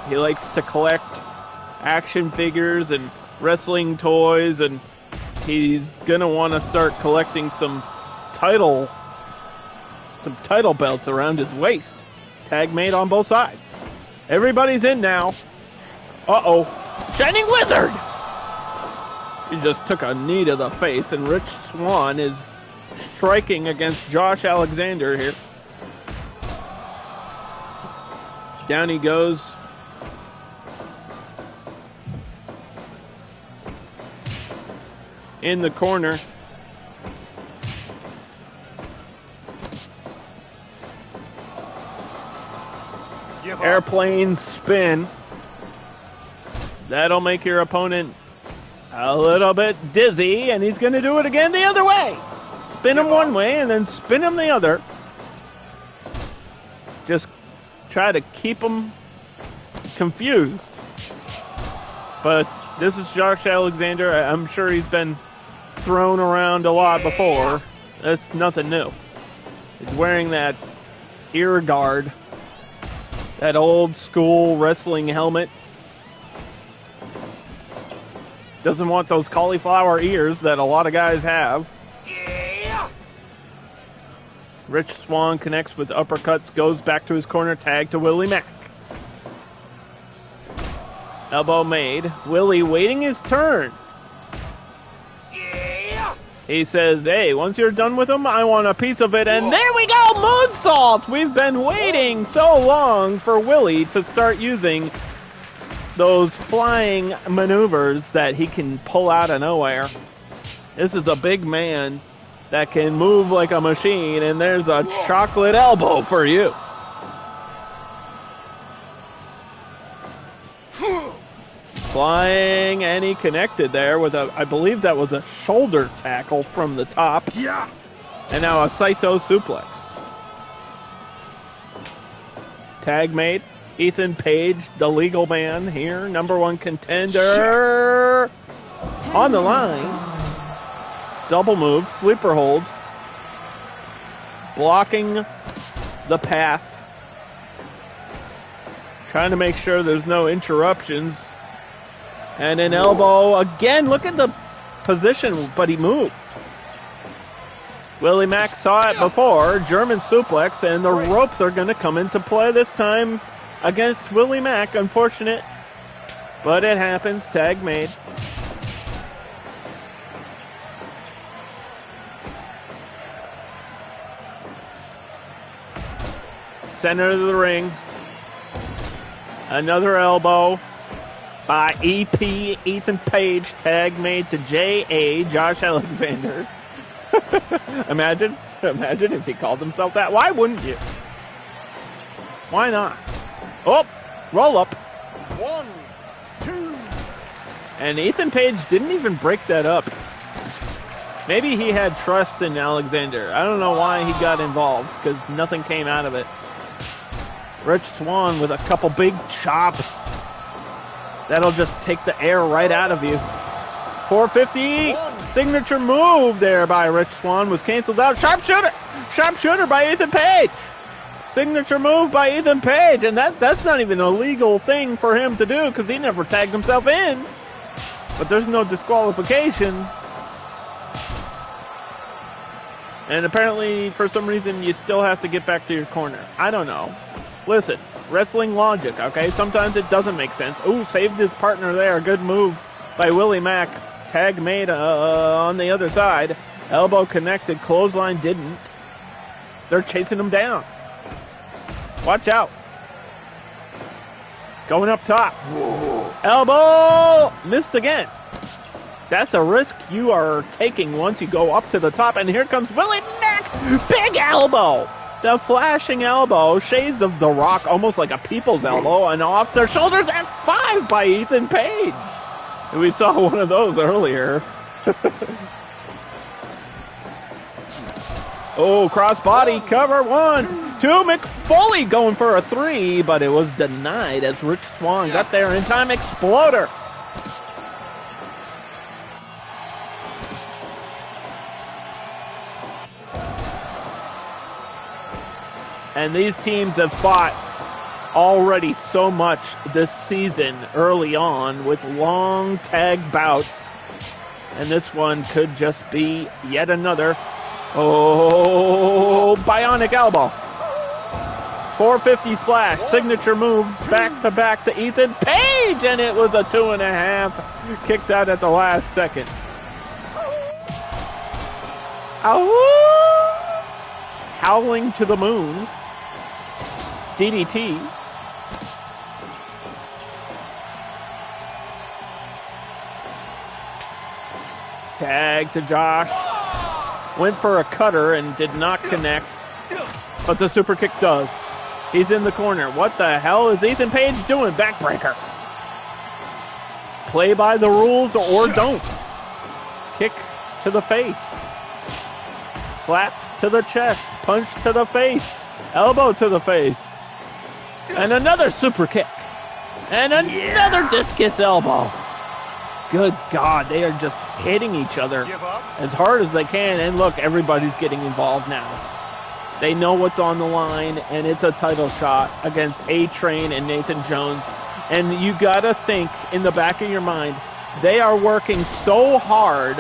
He likes to collect action figures and wrestling toys, and he's going to want to start collecting some title belts around his waist. Tag made on both sides. Everybody's in now. Uh-oh. Shining Wizard! He just took a knee to the face, and Rich Swann is striking against Josh Alexander here. Down he goes. In the corner. Airplane spin. That'll make your opponent a little bit dizzy, and he's going to do it again the other way. Spin him one way and then spin him the other. Just try to keep him confused. But this is Josh Alexander. I'm sure he's been thrown around a lot before. That's nothing new. He's wearing that ear guard. That old school wrestling helmet. Doesn't want those cauliflower ears that a lot of guys have. Yeah. Rich Swann connects with uppercuts, goes back to his corner, tag to Willie Mack. Elbow made. Willie waiting his turn. Yeah. He says, hey, once you're done with him, I want a piece of it. And there we go, moonsault! We've been waiting so long for Willie to start using those flying maneuvers that he can pull out of nowhere. This is a big man that can move like a machine, and there's a chocolate elbow for you. Flying, and he connected there with I believe that was a shoulder tackle from the top. Yeah. And now a Saito suplex. Tag mate, Ethan Page, the legal man here, #1 contender. On the line. Double move, sleeper hold. Blocking the path. Trying to make sure there's no interruptions. And an elbow again. Look at the position, but he moved. Willie Mack saw it before. German suplex, and the ropes are going to come into play this time against Willie Mack. Unfortunate, but it happens. Tag made. Center of the ring. Another elbow by EP Ethan Page. Tag made to J.A. Josh Alexander. Imagine if he called himself that. Why wouldn't you? Why not? Oh, roll up. 1, 2. And Ethan Page didn't even break that up. Maybe he had trust in Alexander. I don't know why he got involved, because nothing came out of it. Rich Swann with a couple big chops. That'll just take the air right out of you. 450. Signature move there by Rich Swann was canceled out. Sharpshooter. Sharpshooter by Ethan Page. Signature move by Ethan Page. And that's not even a legal thing for him to do because he never tagged himself in. But there's no disqualification. And apparently, for some reason, you still have to get back to your corner. I don't know. Listen, wrestling logic, okay? Sometimes it doesn't make sense. Ooh, saved his partner there. Good move by Willie Mack. Tag made on the other side. Elbow connected. Clothesline didn't. They're chasing him down. Watch out. Going up top. Whoa. Elbow! Missed again. That's a risk you are taking once you go up to the top. And here comes Willie Mack. Big elbow. The flashing elbow. Shades of The Rock. Almost like a people's elbow. And off their shoulders. F5 by Ethan Page. We saw one of those earlier. Oh, crossbody cover. 1, 2. Mick Foley going for a 3, but it was denied as Rich Swann got there in time. Exploder. And these teams have fought already so much this season early on with long tag bouts. And this one could just be yet another. Oh, bionic elbow. 450 splash. Signature move back to back to Ethan Page. And it was a 2.5. Kicked out at the last second. Ow! Howling to the moon. DDT. Tag to Josh. Went for a cutter and did not connect. But the super kick does. He's in the corner. What the hell is Ethan Page doing? Backbreaker. Play by the rules or don't. Kick to the face. Slap to the chest. Punch to the face. Elbow to the face. And another super kick. And another discus elbow. Good God, they are just hitting each other as hard as they can. And look, everybody's getting involved now. They know what's on the line, and it's a title shot against A-Train and Nathan Jones. And you gotta think in the back of your mind, they are working so hard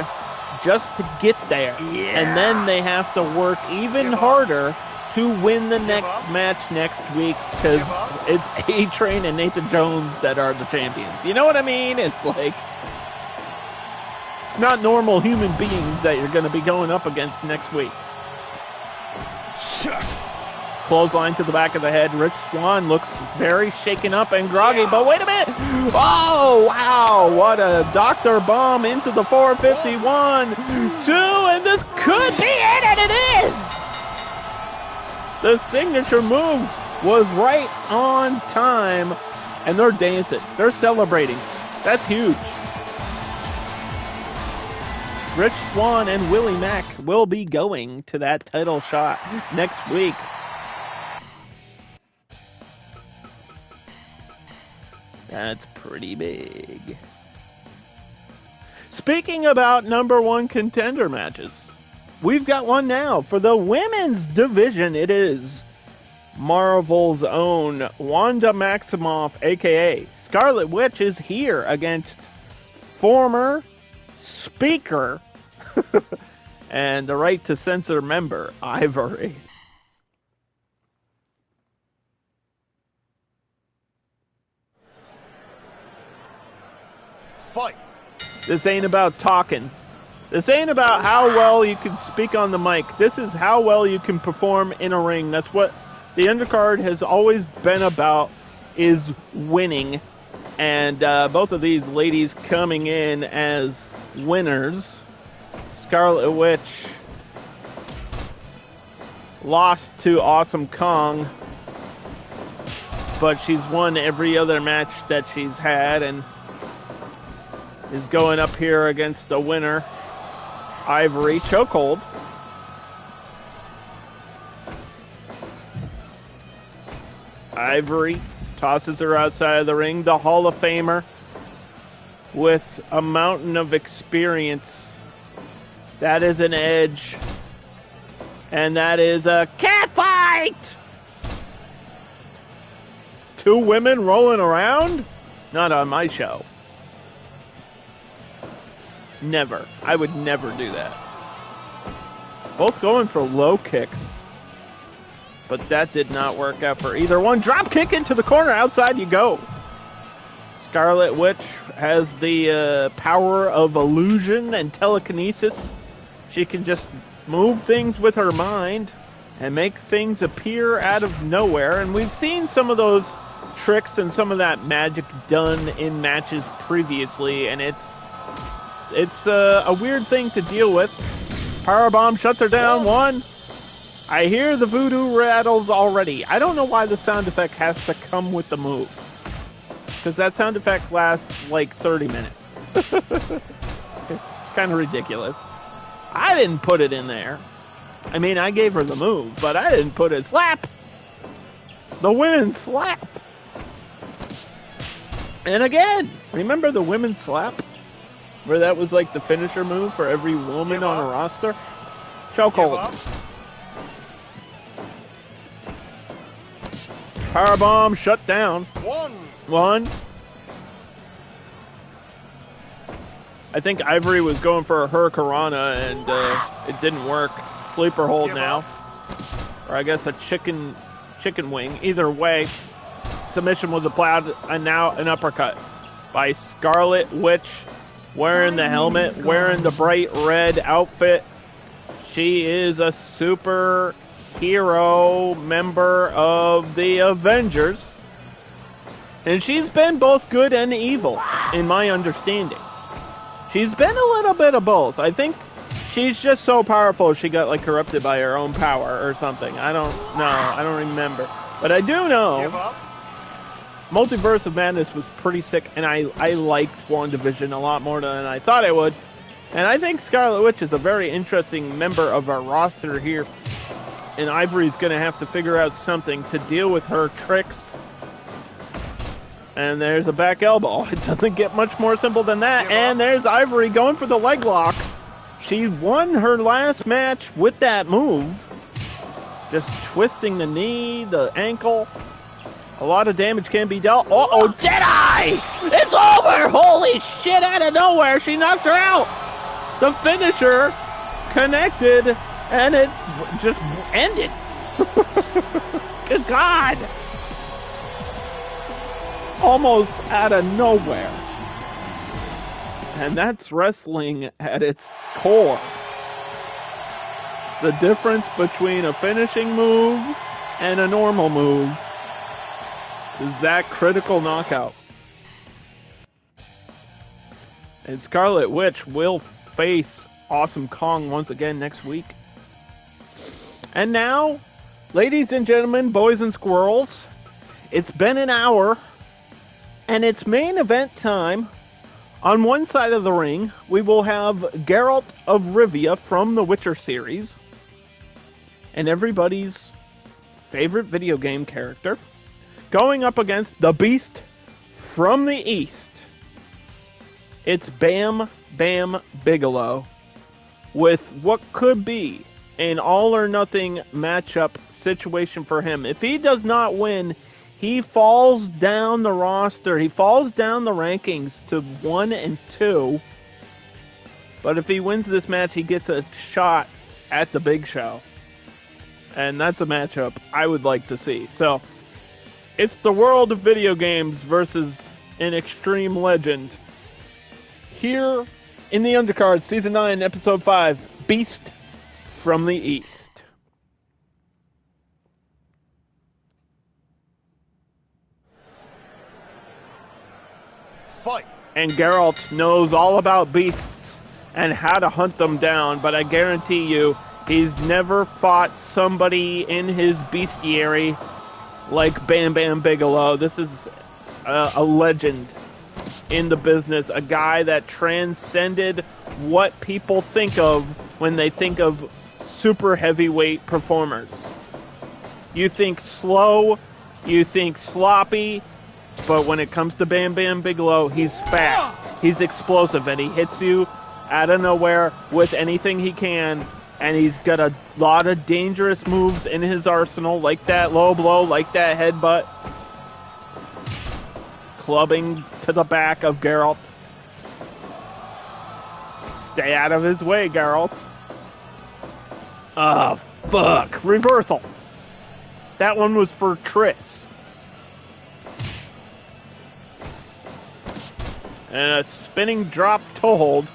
just to get there. Yeah. And then they have to work even harder to win the next match next week because it's A-Train and Nathan Jones that are the champions. You know what I mean? It's like not normal human beings that you're going to be going up against next week. Clothesline to the back of the head. Rich Swann looks very shaken up and groggy, but wait a minute. Oh, wow. What a Dr. Bomb into the 451. 2, and this could be it, and it is. The signature move was right on time, and they're dancing. They're celebrating. That's huge. Rich Swann and Willie Mack will be going to that title shot next week. That's pretty big. Speaking about number one contender matches, we've got one now for the women's division. It is Marvel's own Wanda Maximoff, a.k.a. Scarlet Witch, is here against former Speaker and the Right to Censor member, Ivory. Fight. This ain't about talking. This ain't about how well you can speak on the mic. This is how well you can perform in a ring. That's what the undercard has always been about, is winning. And both of these ladies coming in as winners. Scarlet Witch lost to Awesome Kong, but she's won every other match that she's had and is going up here against the winner, Ivory. Chokehold. Ivory tosses her outside of the ring. The Hall of Famer with a mountain of experience. That is an edge. And that is a cat fight! 2 women rolling around? Not on my show. Never. I would never do that. Both going for low kicks. But that did not work out for either one. Drop kick into the corner. Outside you go. Scarlet Witch has the power of illusion and telekinesis. She can just move things with her mind and make things appear out of nowhere. And we've seen some of those tricks and some of that magic done in matches previously, and it's a weird thing to deal with. Powerbomb shuts her down. 1. I hear the voodoo rattles already. I don't know why the sound effect has to come with the move, because that sound effect lasts like 30 minutes. It's kind of ridiculous. I didn't put it in there. I mean, I gave her the move, but I didn't put it. Slap! The women's slap! And again, remember the women's slap? Where that was like the finisher move for every woman on a roster? Chokehold. Powerbomb shut down. 1. I think Ivory was going for a Hurricanrana and it didn't work. Sleeper hold now. Or I guess a chicken wing. Either way, submission was applied, and now an uppercut by Scarlet Witch, wearing the helmet, wearing the bright red outfit. She is a superhero member of the Avengers. And she's been both good and evil, in my understanding. She's been a little bit of both. I think she's just so powerful she got like corrupted by her own power or something. I don't know. I don't remember. But I do know Multiverse of Madness was pretty sick, and I liked WandaVision a lot more than I thought I would. And I think Scarlet Witch is a very interesting member of our roster here. And Ivory's going to have to figure out something to deal with her tricks. And there's a back elbow. It doesn't get much more simple than that. And there's Ivory going for the leg lock. She won her last match with that move. Just twisting the knee, the ankle. A lot of damage can be dealt. Uh-oh, Deadeye! It's over! Holy shit, out of nowhere, she knocked her out! The finisher connected, and it just ended. Good God! Almost out of nowhere. And that's wrestling at its core. The difference between a finishing move and a normal move is that critical knockout. And Scarlet Witch will face Awesome Kong once again next week. And now, ladies and gentlemen, boys and squirrels, it's been an hour, and it's main event time. On one side of the ring, we will have Geralt of Rivia from the Witcher series, and everybody's favorite video game character, going up against the Beast from the East. It's Bam Bam Bigelow with what could be an all-or-nothing matchup situation for him. If he does not win, he falls down the roster. He falls down the rankings to 1 and 2. But if he wins this match, he gets a shot at the Big Show. And that's a matchup I would like to see. So, it's the world of video games versus an extreme legend. Here in the Undercard, Season 9, Episode 5, Beast from the East. Fight. And Geralt knows all about beasts and how to hunt them down, but I guarantee you, he's never fought somebody in his bestiary like Bam Bam Bigelow. This is a legend in the business, a guy that transcended what people think of when they think of super heavyweight performers. You think slow, you think sloppy, but when it comes to Bam Bam Bigelow, he's fast, he's explosive, and he hits you out of nowhere with anything he can, and he's got a lot of dangerous moves in his arsenal, like that low blow, like that headbutt, clubbing to the back of Geralt. Stay out of his way, Geralt. Oh, fuck. Reversal. That one was for Triss. And a spinning drop toe hold.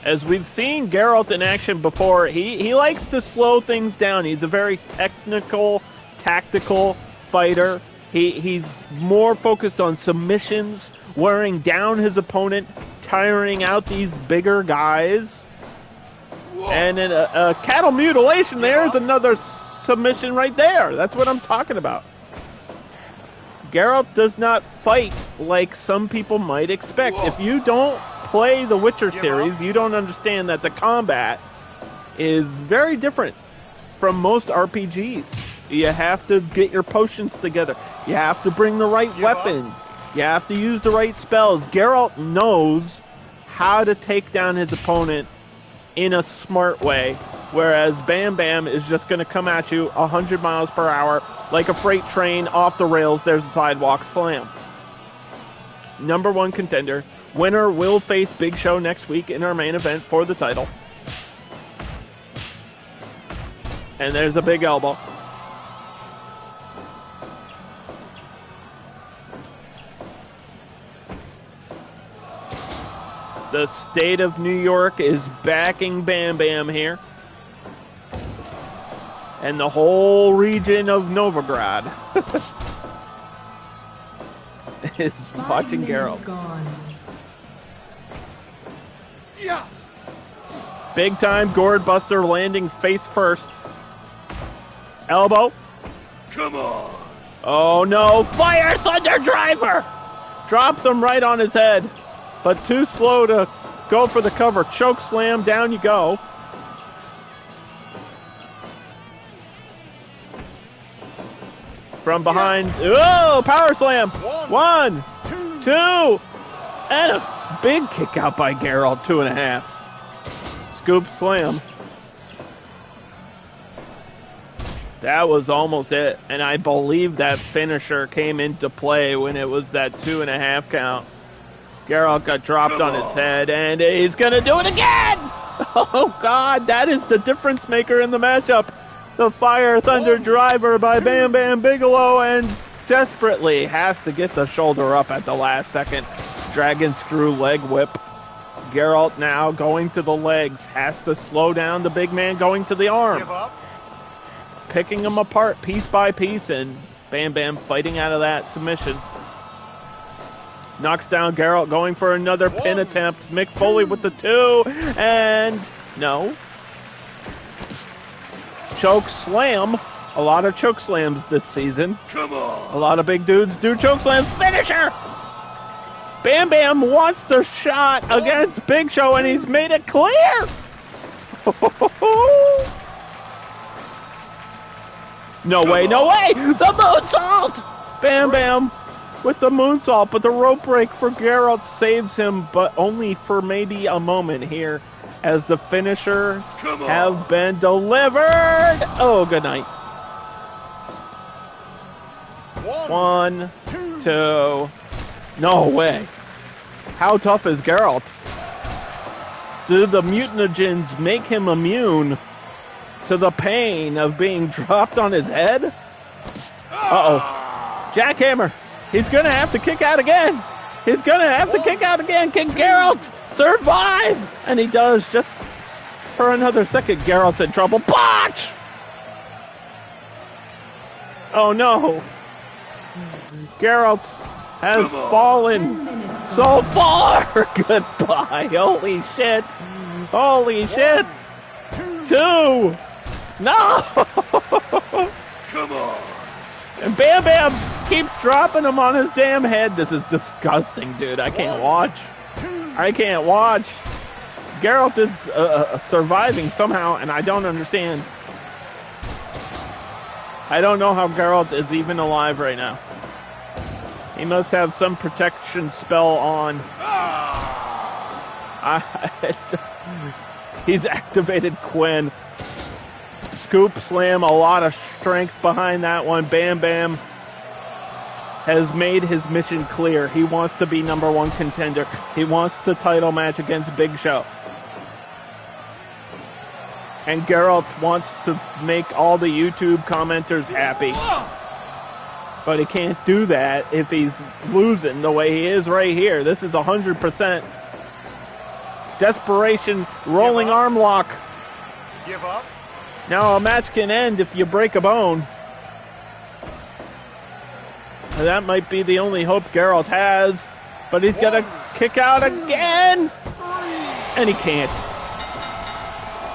As we've seen Geralt in action before, he likes to slow things down. He's a very technical, tactical fighter. He's more focused on submissions, wearing down his opponent, tiring out these bigger guys. And in a cattle mutilation, there's another submission right there. That's what I'm talking about. Geralt does not fight like some people might expect. If you don't play the Witcher series, you don't understand that the combat is very different from most RPGs. You have to get your potions together. You have to bring the right weapons. You have to use the right spells. Geralt knows how to take down his opponent in a smart way, whereas Bam Bam is just going to come at you 100 miles per hour like a freight train off the rails. There's a sidewalk slam. Number 1 contender. Winner will face Big Show next week in our main event for the title. And there's a big elbow. The state of New York is backing Bam Bam here. And the whole region of Novigrad is watching Geralt. Yeah. Big time gourd buster landing face first. Elbow. Come on. Oh no, Fire Thunder Driver! Drops him right on his head. But too slow to go for the cover. Choke slam, down you go. From behind. Oh, power slam. One, two, and a big kick out by Geralt, 2.5. Scoop slam. That was almost it. And I believe that finisher came into play when it was that 2.5 count. Geralt got dropped on his head, and he's going to do it again! Oh, God, that is the difference maker in the matchup. The Fire Thunder Driver by Bam Bam Bigelow, and desperately has to get the shoulder up at the last second. Dragon Screw leg whip. Geralt now going to the legs, has to slow down the big man going to the arm. Give up. picking them apart piece by piece, and Bam Bam fighting out of that submission. Knocks down Geralt, going for another pin attempt. Mick Foley with the 2, and no. Choke slam. A lot of choke slams this season. Come on. A lot of big dudes do choke slams. Finisher! Bam Bam wants the shot against Big Show, and he's made it clear. No way, no way! The moonsault! Bam Bam with the moonsault, but the rope break for Geralt saves him, but only for maybe a moment here, as the finishers have been delivered. Oh, good night. 1, 2. No way. How tough is Geralt? Do the mutagens make him immune to the pain of being dropped on his head? Uh-oh. Jackhammer. He's going to have to kick out again. He's going to have to kick out again. Can Geralt survive? And he does, just for another second. Geralt's in trouble. Botch! Oh, no. Geralt has fallen so far. Goodbye. Holy shit. Holy shit. 2. No. Come on. And Bam Bam keeps dropping him on his damn head. This is disgusting, dude. I can't watch. I can't watch. Geralt is surviving somehow, and I don't understand. I don't know how Geralt is even alive right now. He must have some protection spell on. He's activated Quinn. Scoop slam, a lot of strength behind that one. Bam Bam has made his mission clear. He wants to be #1 contender. He wants the title match against Big Show. And Geralt wants to make all the YouTube commenters happy. But he can't do that if he's losing the way he is right here. This is 100% desperation, rolling arm lock. Give up? Now a match can end if you break a bone. That might be the only hope Geralt has. But he's got to kick out again. And he can't.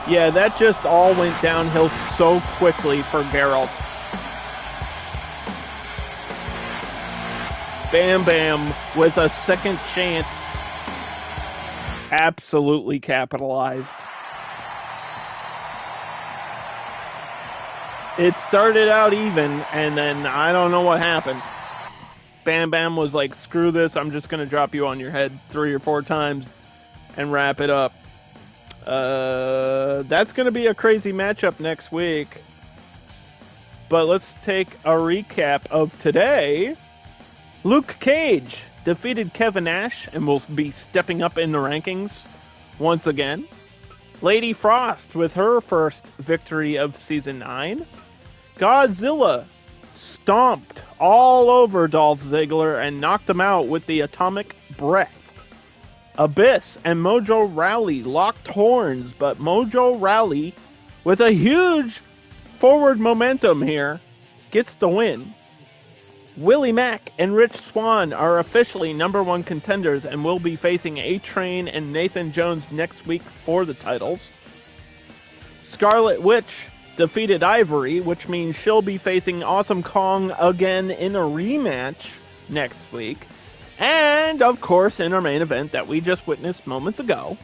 Yeah, that just all went downhill so quickly for Geralt. Bam Bam with a second chance. Absolutely capitalized. It started out even, and then I don't know what happened. Bam Bam was like, screw this, I'm just going to drop you on your head 3 or 4 times and wrap it up. That's going to be a crazy matchup next week. But let's take a recap of today. Luke Cage defeated Kevin Nash and will be stepping up in the rankings once again. Lady Frost with her first victory of Season 9. Godzilla stomped all over Dolph Ziggler and knocked him out with the atomic breath. Abyss and Mojo Rawley locked horns, but Mojo Rawley, with a huge forward momentum here, gets the win. Willie Mack and Rich Swann are officially #1 contenders and will be facing A-Train and Nathan Jones next week for the titles. Scarlet Witch defeated Ivory, which means she'll be facing Awesome Kong again in a rematch next week. And, of course, in our main event that we just witnessed moments ago,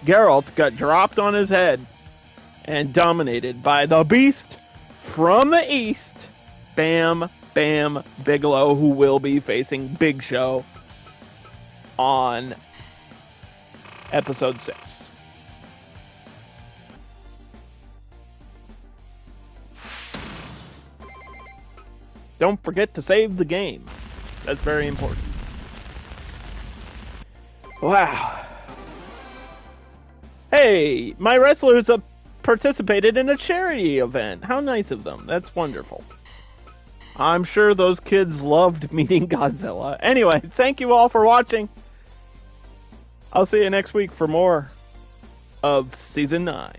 Geralt got dropped on his head and dominated by the Beast from the East, Bam Bam Bigelow, who will be facing Big Show on episode 6. Don't forget to save the game. That's very important. Wow. Hey, my wrestlers participated in a charity event. How nice of them. That's wonderful. I'm sure those kids loved meeting Godzilla. Anyway, thank you all for watching. I'll see you next week for more of Season 9.